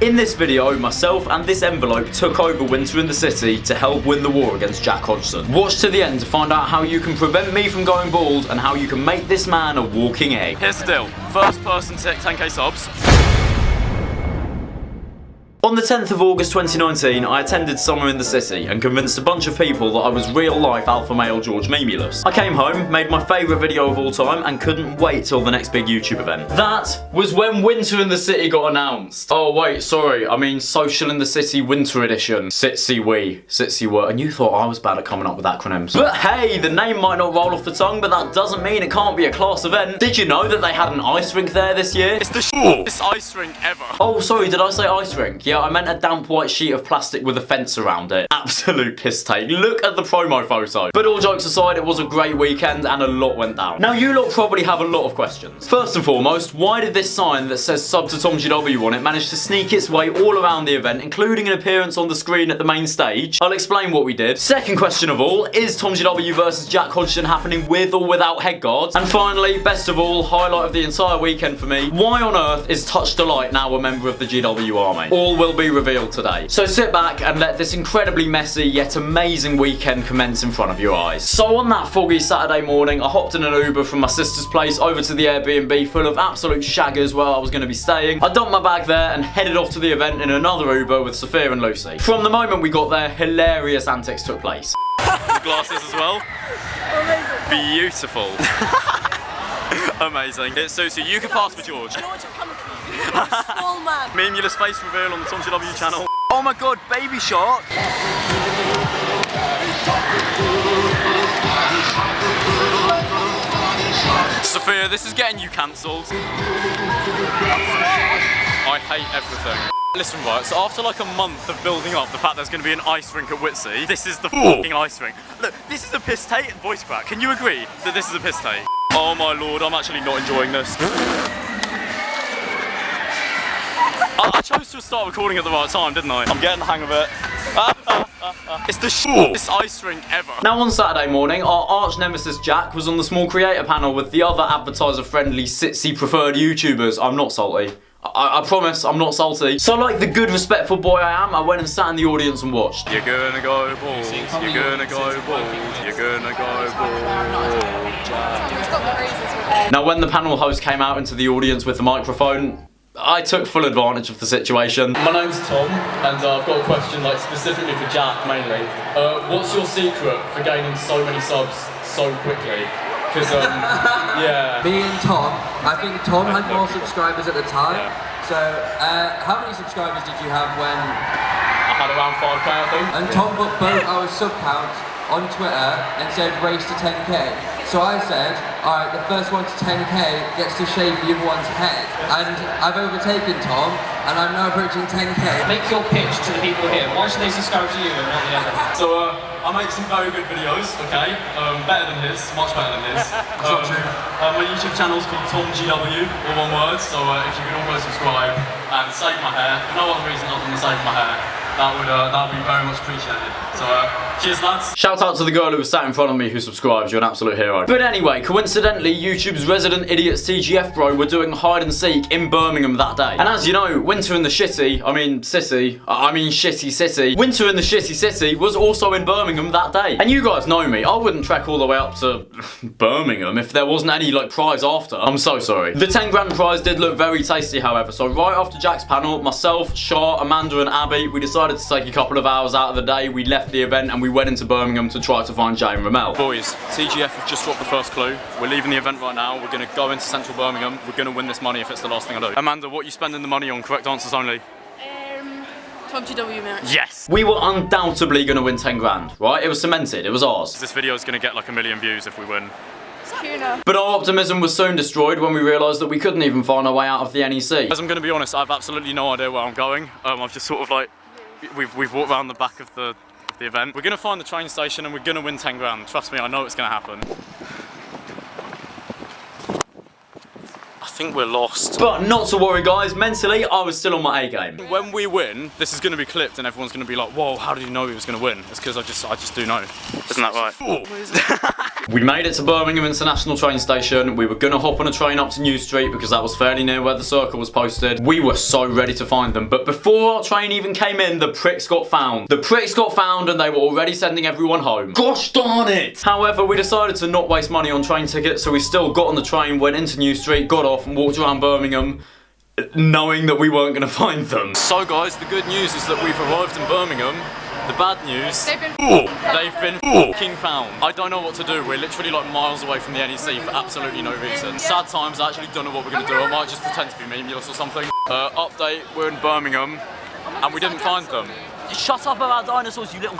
In this video, myself and this envelope took over Winter in the City to help win the war against Jack Hodgson. Watch to the end to find out how you can prevent me from going bald and how you can make this man a walking egg. Here's the deal. First person to hit 10k subs. On the 10th of August 2019, I attended Summer in the City and convinced a bunch of people that I was real-life alpha male George Memulus. I came home, made my favourite video of all time, and couldn't wait till the next big YouTube event. That was when Winter in the City got announced. Oh wait, sorry, I mean Social in the City Winter Edition. Sitsy wee, sitsy were, and you thought I was bad at coming up with acronyms. But hey, the name might not roll off the tongue, but that doesn't mean it can't be a class event. Did you know that they had an ice rink there this year? It's the shortest ice rink ever. Oh, sorry, did I say ice rink? Yeah, I meant a damp white sheet of plastic with a fence around it. Absolute piss take. Look at the promo photo. But all jokes aside, it was a great weekend and a lot went down. Now, you lot probably have a lot of questions. First and foremost, why did this sign that says sub to TomGW on it manage to sneak its way all around the event, including an appearance on the screen at the main stage? I'll explain what we did. Second question of all, is TomGW versus Jack Hodgson happening with or without head guards? And finally, best of all, highlight of the entire weekend for me, why on earth is Touch Delight now a member of the GW army? All will be revealed today. So sit back and let this incredibly messy yet amazing weekend commence in front of your eyes. So on that foggy Saturday morning, I hopped in an Uber from my sister's place over to the Airbnb full of absolute shaggers where I was going to be staying. I dumped my bag there and headed off to the event in another Uber with Sophia and Lucy. From the moment we got there, hilarious antics took place. The glasses as well. Amazing. Beautiful. Amazing. It suits you. You can pass for George. George, I'm coming for you. You're a small man. Memulus face reveal on the TomGW channel. Oh my god, baby shark! Sophia, this is getting you cancelled. I hate everything. Listen, right, so after like a month of building up the fact there's going to be an ice rink at Whitsey, this is the f***ing ice rink. Look, this is a piss take and voice crack. Can you agree that this is a piss take? Oh my lord, I'm actually not enjoying this. I chose to start recording at the right time, didn't I? I'm getting the hang of it. It's the shortest ice rink ever. Now on Saturday morning, our arch nemesis Jack was on the small creator panel with the other advertiser-friendly, Sitsy preferred YouTubers. I'm not salty. I promise, I'm not salty. So like the good, respectful boy I am, I went and sat in the audience and watched. You're gonna go bald, you're gonna go bald, you're gonna go bald. Now when the panel host came out into the audience with the microphone, I took full advantage of the situation. My name's Tom, and I've got a question like specifically for Jack mainly. What's your secret for gaining so many subs so quickly? Because, yeah. Me and Tom, I think Tom had more subscribers at the time. Yeah. So, how many subscribers did you have when? I had around 5k, I think. And Tom put both our sub counts on Twitter and said race to 10k. So I said, alright, the first one to 10k gets to shave the other one's head. And I've overtaken Tom, and I'm now approaching 10k. Make your pitch to the people here. Why should they subscribe to you and not the other? So, I make some very good videos, okay? Better than his, much better than his. My YouTube channel's called TomGW, all one word, so if you can all go subscribe and save my hair, for no other reason other than to save my hair, that would be very much appreciated. So, cheers lads. Shout out to the girl who was sat in front of me who subscribed, you're an absolute hero. But anyway, coincidentally, YouTube's resident idiots TGF bro were doing hide and seek in Birmingham that day. And as you know, Winter in the Shitty City, Winter in the Shitty City was also in Birmingham that day. And you guys know me, I wouldn't trek all the way up to Birmingham if there wasn't any like prize after. I'm so sorry. The 10 grand prize did look very tasty however, so right after Jack's panel, myself, Shah, Amanda and Abby, we decided to take a couple of hours out of the day, we left the event and we went into Birmingham to try to find Jay and Ramel. Boys, TGF have just dropped the first clue. We're leaving the event right now. We're going to go into central Birmingham. We're going to win this money if it's the last thing I do. Amanda, what are you spending the money on? Correct answers only. TomGW merch. Yes! We were undoubtedly going to win 10 grand, right? It was cemented, it was ours. This video is going to get like 1 million views if we win. But our optimism was soon destroyed when we realised that we couldn't even find our way out of the NEC. As I'm going to be honest, I have absolutely no idea where I'm going. I've just sort of like, we've walked around the back of the event. We're going to find the train station and we're going to win 10 grand. Trust me, I know it's going to happen. think we're lost. But not to worry, guys. Mentally, I was still on my A game. When we win, this is going to be clipped and everyone's going to be like, whoa, how did you know he was going to win? It's because I just do know. Isn't that right? We made it to Birmingham International train station. We were going to hop on a train up to New Street because that was fairly near where the circle was posted. We were so ready to find them. But before our train even came in, the pricks got found. The pricks got found and they were already sending everyone home. Gosh darn it! However, we decided to not waste money on train tickets, so we still got on the train, went into New Street, got off and walked around Birmingham, knowing that we weren't going to find them. So guys, the good news is that we've arrived in Birmingham. The bad news, they've been fucking found. I don't know what to do. We're literally like miles away from the NEC for absolutely no reason. Sad times, I actually don't know what we're going to do. I might just pretend to be meaningless or something. Update, we're in Birmingham and we didn't find them. Shut up about dinosaurs, you little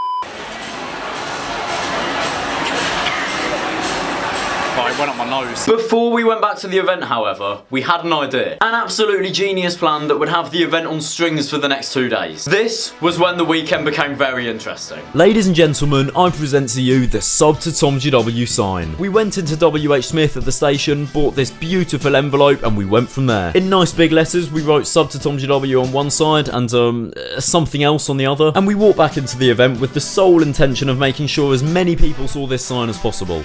Right, it went up my nose. Before we went back to the event, however, we had an idea. An absolutely genius plan that would have the event on strings for the next 2 days. This was when the weekend became very interesting. Ladies and gentlemen, I present to you the sub to TomGW sign. We went into WH Smith at the station, bought this beautiful envelope, and we went from there. In nice big letters, we wrote sub to TomGW on one side and something else on the other. And we walked back into the event with the sole intention of making sure as many people saw this sign as possible.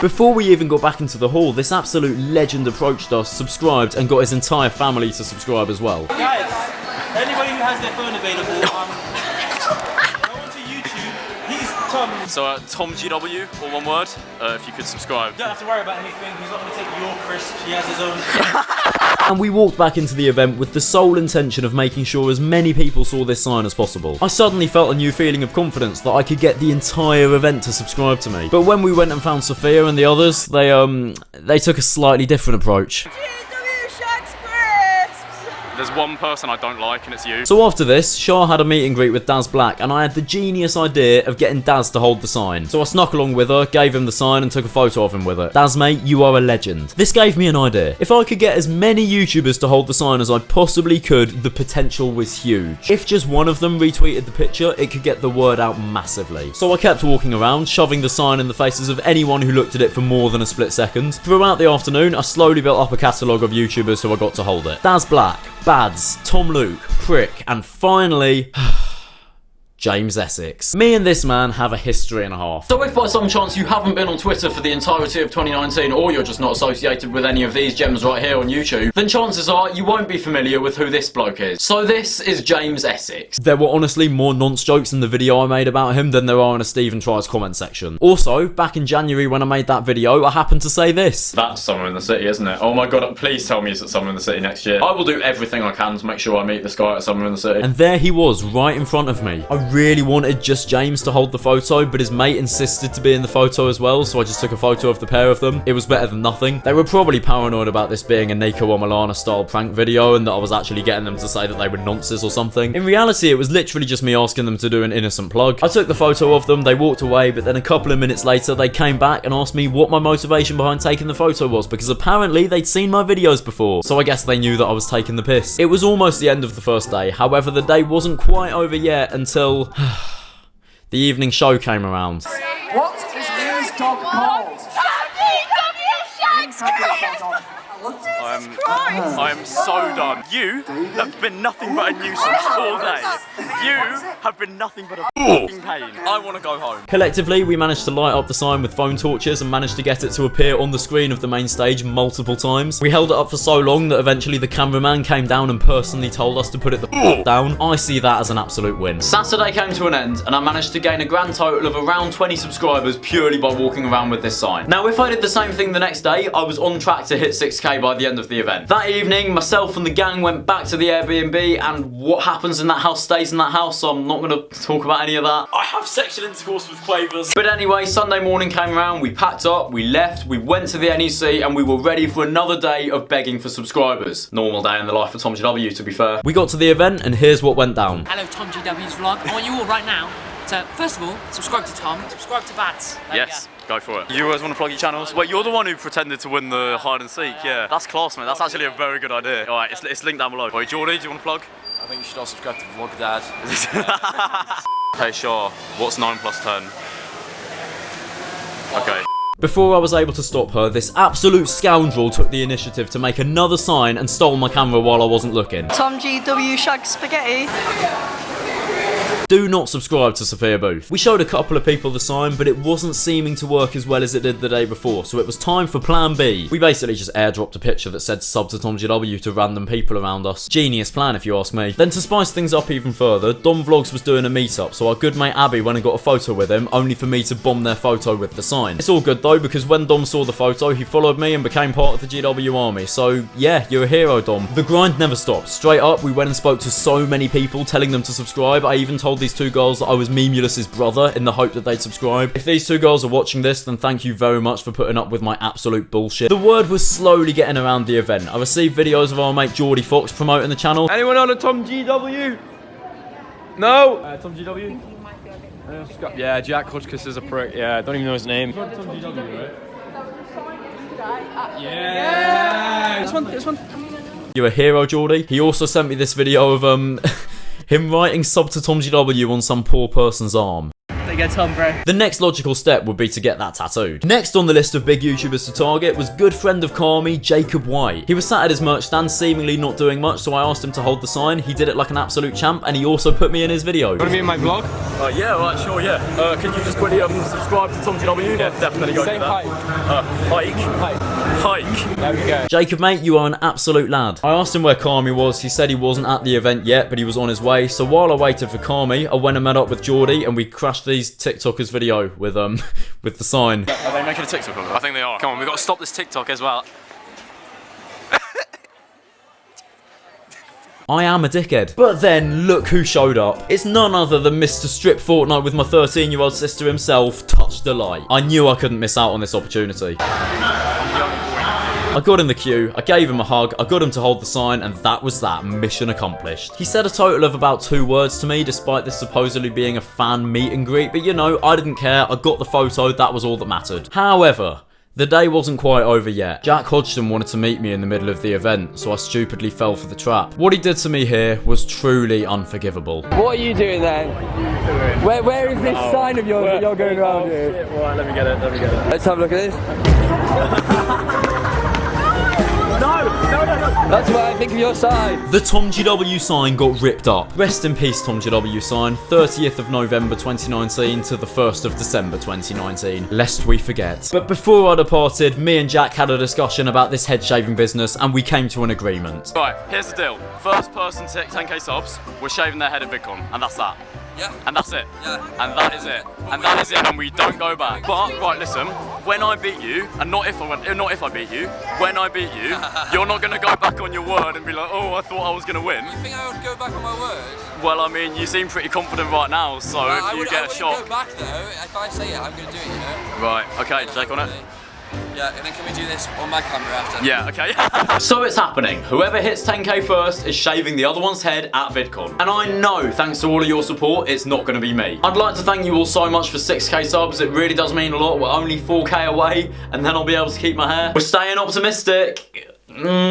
Before we even got back into the hall, this absolute legend approached us, subscribed, and got his entire family to subscribe as well. Guys, anybody who has their phone available, go onto YouTube. He's Tom. So TomGW, all one word, if you could subscribe. You don't have to worry about anything. He's not going to take your crisp. He has his own. And we walked back into the event with the sole intention of making sure as many people saw this sign as possible. I suddenly felt a new feeling of confidence that I could get the entire event to subscribe to me. But when we went and found Sophia and the others, they took a slightly different approach. There's one person I don't like and it's you. So after this, Shah had a meet and greet with Daz Black and I had the genius idea of getting Daz to hold the sign. So I snuck along with her, gave him the sign and took a photo of him with it. Daz mate, you are a legend. This gave me an idea. If I could get as many YouTubers to hold the sign as I possibly could, the potential was huge. If just one of them retweeted the picture, it could get the word out massively. So I kept walking around, shoving the sign in the faces of anyone who looked at it for more than a split second. Throughout the afternoon, I slowly built up a catalogue of YouTubers who I got to hold it. Daz Black, Bads, Tom Luke, Prick, and finally... James Essex. Me and this man have a history and a half. So if by some chance you haven't been on Twitter for the entirety of 2019 or you're just not associated with any of these gems right here on YouTube, then chances are you won't be familiar with who this bloke is. So this is James Essex. There were honestly more nonce jokes in the video I made about him than there are in a Stephen Tries comment section. Also, back in January when I made that video, I happened to say this. That's somewhere in the city, isn't it? Oh my god, please tell me it's at somewhere in the city next year. I will do everything I can to make sure I meet this guy at somewhere in the city. And there he was, right in front of me. I really wanted just James to hold the photo, but his mate insisted to be in the photo as well, so I just took a photo of the pair of them. It was better than nothing. They were probably paranoid about this being a Nico Omalana style prank video and that I was actually getting them to say that they were nonces or something. In reality, it was literally just me asking them to do an innocent plug. I took the photo of them, they walked away, but then a couple of minutes later, they came back and asked me what my motivation behind taking the photo was, because apparently they'd seen my videos before, so I guess they knew that I was taking the piss. It was almost the end of the first day, however the day wasn't quite over yet until... the evening show came around. What is Lee's dog called? I am so done. You have been nothing but a nuisance all day. You have been nothing but a f***ing pain. I want to go home. Collectively, we managed to light up the sign with phone torches and managed to get it to appear on the screen of the main stage multiple times. We held it up for so long that eventually the cameraman came down and personally told us to put it the f*** down. I see that as an absolute win. Saturday came to an end and I managed to gain a grand total of around 20 subscribers purely by walking around with this sign. Now if I did the same thing the next day, I was on track to hit 6k by the end of the event. That evening, myself and the gang went back to the Airbnb and what happens in that house stays in that house, so I'm not going to talk about any of that. I have sexual intercourse with Quavers. But anyway, Sunday morning came around, we packed up, we left, we went to the NEC and we were ready for another day of begging for subscribers. Normal day in the life of TomGW, to be faar. We got to the event and here's what went down. Hello TomGW's vlog. I want you all right now to, first of all, subscribe to Tom, subscribe to Bads. Yes. Go for it. You guys want to plug your channels? Wait, you're the one who pretended to win the hide and seek, yeah. That's class, man. That's actually a very good idea. All right, it's linked down below. Wait, Jordy, do you want to plug? I think you should also subscribe to Vlog Dad. Hey, Shah, what's 9 plus 10? Okay. Before I was able to stop her, this absolute scoundrel took the initiative to make another sign and stole my camera while I wasn't looking. TomGW Shag Spaghetti. Do not subscribe to Sophia Booth. We showed a couple of people the sign, but it wasn't seeming to work as well as it did the day before, so it was time for plan B. We basically just airdropped a picture that said sub to TomGW to random people around us. Genius plan if you ask me. Then to spice things up even further, Dom Vlogs was doing a meetup, so our good mate Abby went and got a photo with him, only for me to bomb their photo with the sign. It's all good though, because when Dom saw the photo, he followed me and became part of the GW army, so yeah, you're a hero, Dom. The grind never stopped. Straight up, we went and spoke to so many people, telling them to subscribe. I even told these two girls that I was Memulus's brother in the hope that they'd subscribe. If these two girls are watching this, then thank you very much for putting up with my absolute bullshit. The word was slowly getting around the event. I received videos of our mate Geordie Fox promoting the channel. Anyone on a TomGW? No? TomGW? Yeah, Jack Hodgkiss is a prick. Yeah, I don't even know his name. TomGW, right? Yeah! This one. You're a hero, Geordie. He also sent me this video of him writing sub to TomGW on some poor person's arm. There you go, Tom, bro. The next logical step would be to get that tattooed. Next on the list of big YouTubers to target was good friend of Kami, Jacob White. He was sat at his merch stand seemingly not doing much, so I asked him to hold the sign. He did it like an absolute champ, and he also put me in his video. Want to be in my vlog? Yeah, right, sure, yeah. Can you just quickly subscribe to TomGW? Yeah, definitely go do that. Hike. There we go. Jacob, mate, you are an absolute lad. I asked him where Kami was. He said he wasn't at the event yet, but he was on his way. So while I waited for Kami, I went and met up with Geordie, and we crashed these TikTokers video with with the sign. Are they making a TikTok of it? I think they are. Come on, we've got to stop this TikTok as well. I am a dickhead. But then, look who showed up. It's none other than Mr. Strip Fortnite with my 13-year-old sister himself, Touch Delight. I knew I couldn't miss out on this opportunity. I got in the queue, I gave him a hug, I got him to hold the sign, and that was that, mission accomplished. He said a total of about 2 words to me, despite this supposedly being a fan meet and greet, but you know, I didn't care, I got the photo, that was all that mattered. However, the day wasn't quite over yet. Jack Hodgson wanted to meet me in the middle of the event, so I stupidly fell for the trap. What he did to me here was truly unforgivable. What are you doing then? Where is this sign of yours that you're going around with? Right, let me get it. Let's have a look at this. No. That's what I think of your sign. The TomGW sign got ripped up. Rest in peace, TomGW sign. 30th of November 2019 to the 1st of December 2019, lest we forget. But before I departed, me and Jack had a discussion about this head shaving business, and we came to an agreement. Right, here's the deal. First person to 10k subs, we're shaving their head at VidCon, and that's that. Yeah. And that's it. Yeah. And that is it. And that is it, and we don't go back. But, right, listen, when I beat you, and not if I beat you, when I beat you, you're not going to go back on your word and be like, oh, I thought I was going to win. You think I would go back on my word? Well, I mean, you seem pretty confident right now, so if you get a shot... I wouldn't go back, though. If I say it, I'm going to do it, you know? Right, okay, Jake on it. Yeah, and then can we do this on my camera after? Yeah, okay. So it's happening. Whoever hits 10k first is shaving the other one's head at VidCon. And I know, thanks to all of your support, it's not going to be me. I'd like to thank you all so much for 6k subs. It really does mean a lot. We're only 4k away, and then I'll be able to keep my hair. We're staying optimistic.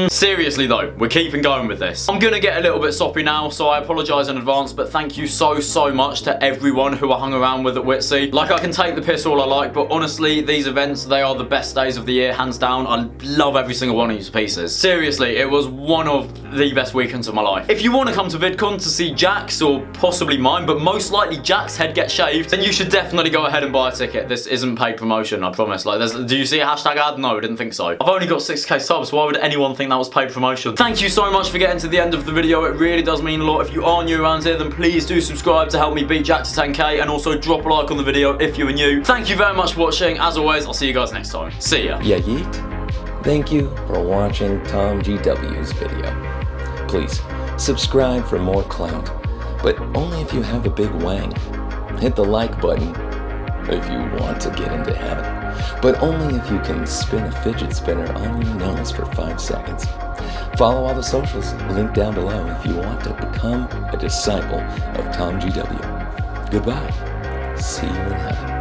Seriously though, we're keeping going with this. I'm gonna get a little bit soppy now, so I apologise in advance, but thank you so much to everyone who I hung around with at Whitsey. Like, I can take the piss all I like, but honestly, these events, they are the best days of the year, hands down. I love every single one of these pieces. Seriously, it was one of the best weekends of my life. If you want to come to VidCon to see Jack's, or possibly mine, but most likely Jack's head get shaved, then you should definitely go ahead and buy a ticket. This isn't paid promotion, I promise. Like, do you see a hashtag ad? No, I didn't think so. I've only got 6k subs, why would anyone think that was paid promotion? Thank you so much for getting to the end of the video. It really does mean a lot. If you are new around here, then please do subscribe to help me beat Jack to 10k, and also drop a like on the video if you are new. Thank you very much for watching. As always, I'll see you guys next time. See ya. Yeah, yeet. Thank you for watching TomGW's video. Please, subscribe for more clout, but only if you have a big wang. Hit the like button if you want to get into heaven, but only if you can spin a fidget spinner on your nose for 5 seconds. Follow all the socials linked down below if you want to become a disciple of TomGW. Goodbye. See you in heaven.